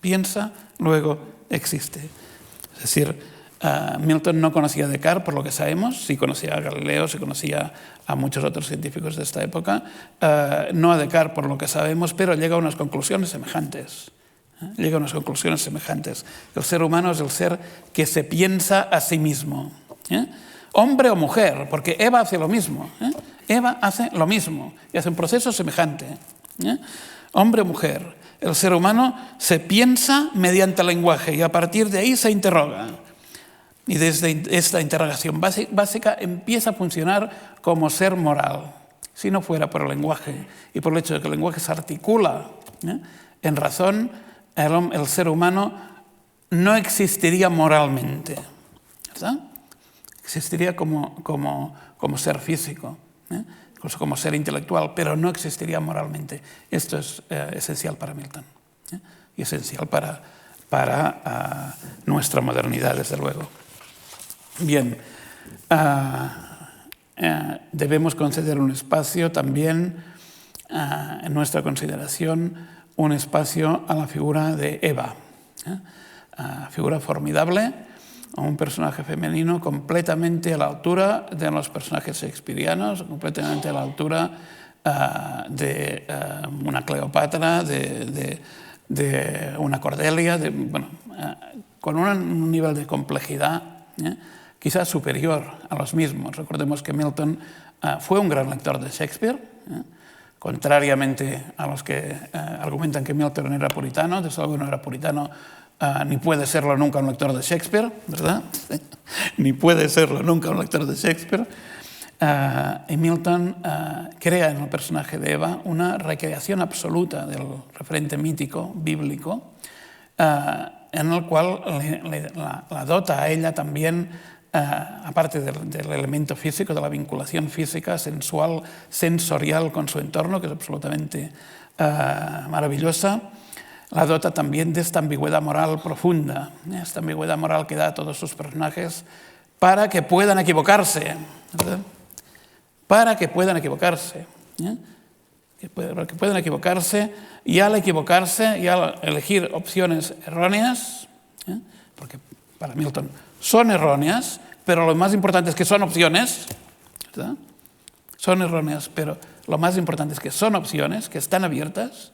Piensa, luego existe. Es decir, Milton no conocía a Descartes, por lo que sabemos, sí conocía a Galileo, sí conocía a muchos otros científicos de esta época, no a Descartes, por lo que sabemos, pero llega a unas conclusiones semejantes. Llega a unas conclusiones semejantes. El ser humano es el ser que se piensa a sí mismo. Hombre o mujer, porque Eva hace lo mismo. Eva hace lo mismo y hace un proceso semejante. Hombre o mujer. El ser humano se piensa mediante el lenguaje y a partir de ahí se interroga. Y desde esta interrogación básica empieza a funcionar como ser moral. Si no fuera por el lenguaje y por el hecho de que el lenguaje se articula en razón, el ser humano no existiría moralmente, ¿verdad? Existiría como ser físico, incluso como ser intelectual, pero no existiría moralmente. Esto es esencial para Milton y esencial para nuestra modernidad, desde luego. Bien, debemos conceder un espacio también, en nuestra consideración, un espacio a la figura de Eva, figura formidable, un personaje femenino completamente a la altura de los personajes shakespearianos, completamente a la altura de una Cleopatra, de una Cordelia, con un nivel de complejidad quizás superior a los mismos. Recordemos que Milton fue un gran lector de Shakespeare, contrariamente a los que argumentan que Milton era puritano. Desde luego no era puritano, ni puede serlo nunca un lector de Shakespeare, ¿verdad? Ni puede serlo nunca un lector de Shakespeare. Y Milton crea en el personaje de Eva una recreación absoluta del referente mítico, bíblico, en el cual la dota a ella también, aparte del elemento físico, de la vinculación física, sensual, sensorial con su entorno, que es absolutamente maravillosa, la dota también de esta ambigüedad moral profunda, esta ambigüedad moral que da a todos sus personajes para que puedan equivocarse, ¿verdad? Para que puedan equivocarse, para que puedan equivocarse, y al equivocarse y al elegir opciones erróneas, porque para Milton son erróneas, pero lo más importante es que son opciones, ¿verdad? Son erróneas, pero lo más importante es que son opciones, que están abiertas,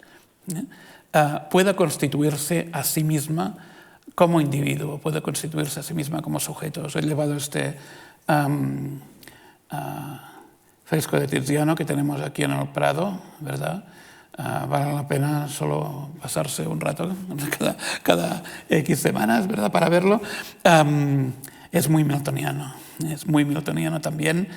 pueda constituirse a sí misma como individuo, puede constituirse a sí misma como sujeto. Os he llevado este fresco de Tiziano que tenemos aquí en el Prado, ¿verdad? Vale la pena solo pasarse un rato cada X semanas, ¿verdad? Para verlo. Es muy miltoniano también.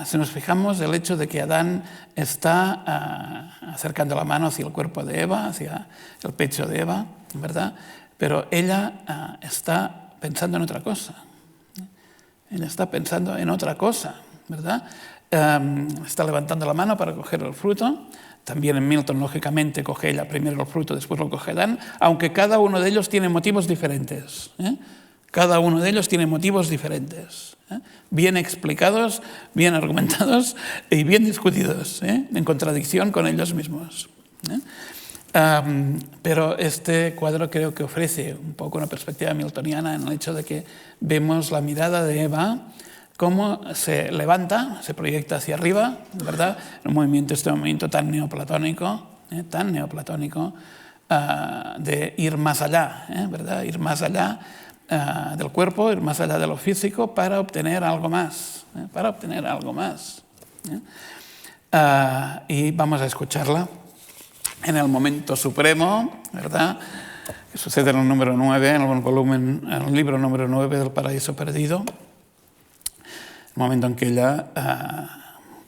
Si nos fijamos, el hecho de que Adán está acercando la mano hacia el cuerpo de Eva, hacia el pecho de Eva, ¿verdad? Pero ella está pensando en otra cosa. Ella está pensando en otra cosa, ¿verdad? Está levantando la mano para coger el fruto. También en Milton, lógicamente, coge ella primero el fruto, después lo coge Adán, aunque cada uno de ellos tiene motivos diferentes. Cada uno de ellos tiene motivos diferentes, bien explicados, bien argumentados y bien discutidos, en contradicción con ellos mismos. Pero este cuadro creo que ofrece un poco una perspectiva miltoniana en el hecho de que vemos la mirada de Eva, cómo se levanta, se proyecta hacia arriba, ¿verdad? Este movimiento tan neoplatónico, de ir más allá, ¿verdad? Ir más allá del cuerpo, ir más allá de lo físico para obtener algo más, y vamos a escucharla en el momento supremo, ¿verdad? Que sucede en el número 9, en el libro número 9 del Paraíso Perdido. El momento en que ella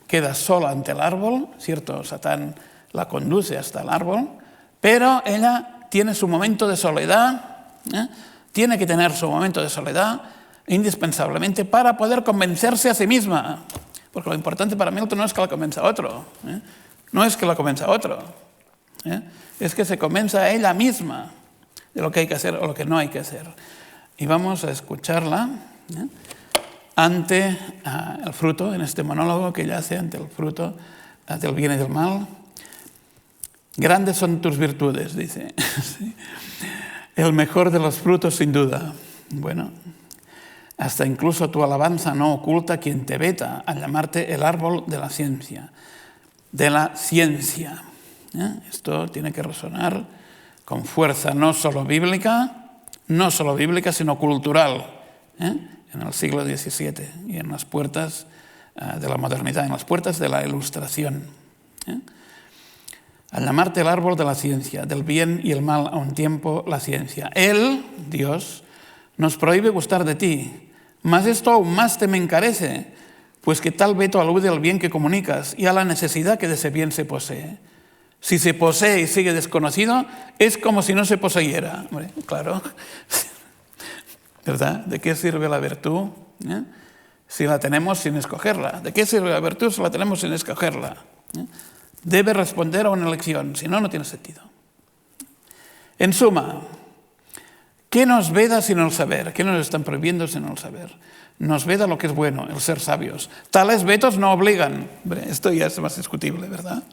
queda sola ante el árbol, ¿cierto? Satán la conduce hasta el árbol, pero ella tiene su momento de soledad, tiene que tener su momento de soledad indispensablemente para poder convencerse a sí misma, Porque lo importante para Milton no es que la comienza otro, no es que la comienza otro, es que se comienza ella misma de lo que hay que hacer o lo que no hay que hacer. Y vamos a escucharla ante el fruto, en este monólogo que ella hace ante el fruto del bien y del mal. Grandes son tus virtudes, dice. Sí. El mejor de los frutos, sin duda. Bueno, hasta incluso tu alabanza no oculta quien te veta al llamarte el árbol de la ciencia. De la ciencia. Esto tiene que resonar con fuerza no solo bíblica, sino cultural, en el siglo XVII y en las puertas de la modernidad, en las puertas de la Ilustración. Al llamarte el árbol de la ciencia, del bien y el mal a un tiempo, la ciencia. Él, Dios, nos prohíbe gustar de ti, mas esto aún más te me encarece, pues que tal veto alude al bien que comunicas y a la necesidad que de ese bien se posee. Si se posee y sigue desconocido, es como si no se poseyera. Hombre, claro, ¿verdad? ¿De qué sirve la virtud si la tenemos sin escogerla? ¿De qué sirve la virtud si la tenemos sin escogerla? Debe responder a una elección, si no, no tiene sentido. En suma, ¿qué nos veda sino el saber? ¿Qué nos están prohibiendo sino el saber? Nos veda lo que es bueno, el ser sabios. Tales vetos no obligan. Hombre, esto ya es más discutible, ¿verdad?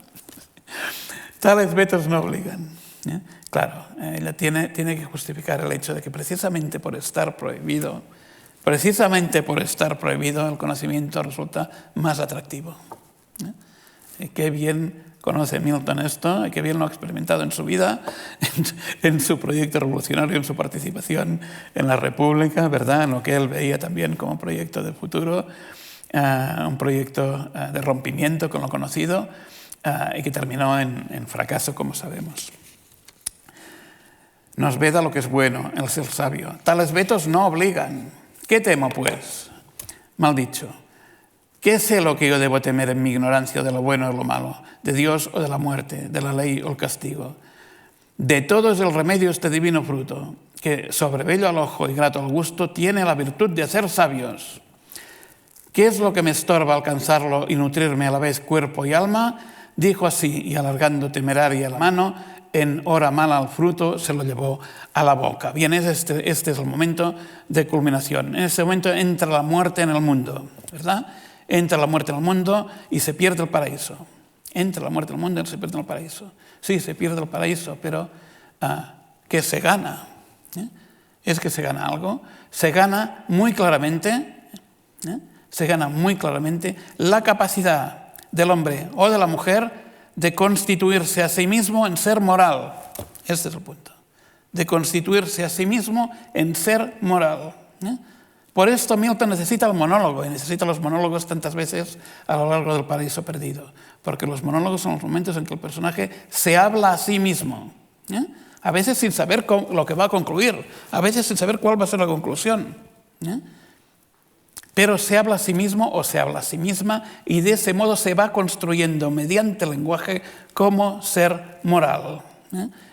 Tales vetos no obligan. Claro, ella tiene que justificar el hecho de que precisamente por estar prohibido, el conocimiento resulta más atractivo. Y qué bien conoce Milton esto, y qué bien lo ha experimentado en su vida, en su proyecto revolucionario, en su participación en la República, ¿verdad? En lo que él veía también como proyecto de futuro, un proyecto de rompimiento con lo conocido, y que terminó en fracaso, como sabemos. Nos veda lo que es bueno, el ser sabio. Tales vetos no obligan. ¿Qué temo, pues? Mal dicho. ¿Qué sé lo que yo debo temer en mi ignorancia de lo bueno o lo malo, de Dios o de la muerte, de la ley o el castigo? De todo es el remedio este divino fruto, que sobre bello al ojo y grato al gusto tiene la virtud de hacer sabios. ¿Qué es lo que me estorba alcanzarlo y nutrirme a la vez cuerpo y alma? Dijo así, y alargando temeraria la mano, en hora mala al fruto se lo llevó a la boca. Bien, este es el momento de culminación. En ese momento entra la muerte en el mundo, ¿verdad? Entra la muerte en el mundo y se pierde el paraíso. Entra la muerte en el mundo y se pierde el paraíso. Sí, se pierde el paraíso, pero ¿qué se gana? Es que se gana algo. Se gana muy claramente, la capacidad del hombre o de la mujer de constituirse a sí mismo en ser moral. Este es el punto. De constituirse a sí mismo en ser moral. Por esto Milton necesita el monólogo, y necesita los monólogos tantas veces a lo largo del Paraíso Perdido, porque los monólogos son los momentos en que el personaje se habla a sí mismo, a veces sin saber lo que va a concluir, a veces sin saber cuál va a ser la conclusión, pero se habla a sí mismo o se habla a sí misma, y de ese modo se va construyendo mediante el lenguaje como ser moral.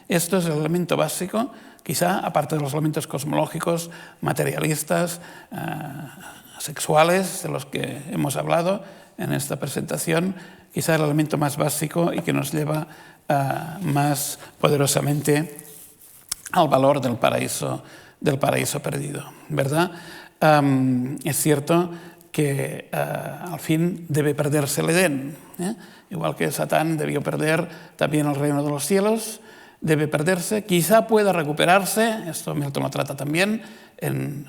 Esto es el elemento básico. Quizá, aparte de los elementos cosmológicos, materialistas, sexuales, de los que hemos hablado en esta presentación, quizá el elemento más básico y que nos lleva más poderosamente al valor del paraíso perdido, ¿verdad? Es cierto que al fin debe perderse el Edén, igual que Satán debió perder también el reino de los cielos. Debe perderse, quizá pueda recuperarse, esto Milton lo trata también en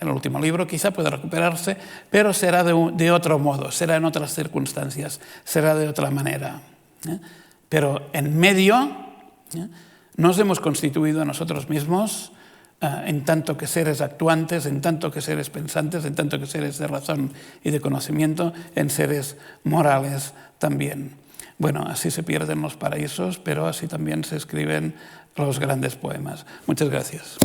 el último libro, quizá pueda recuperarse, pero será de otro modo, será en otras circunstancias, será de otra manera. Pero en medio nos hemos constituido a nosotros mismos en tanto que seres actuantes, en tanto que seres pensantes, en tanto que seres de razón y de conocimiento, en seres morales también. Bueno, así se pierden los paraísos, pero así también se escriben los grandes poemas. Muchas gracias.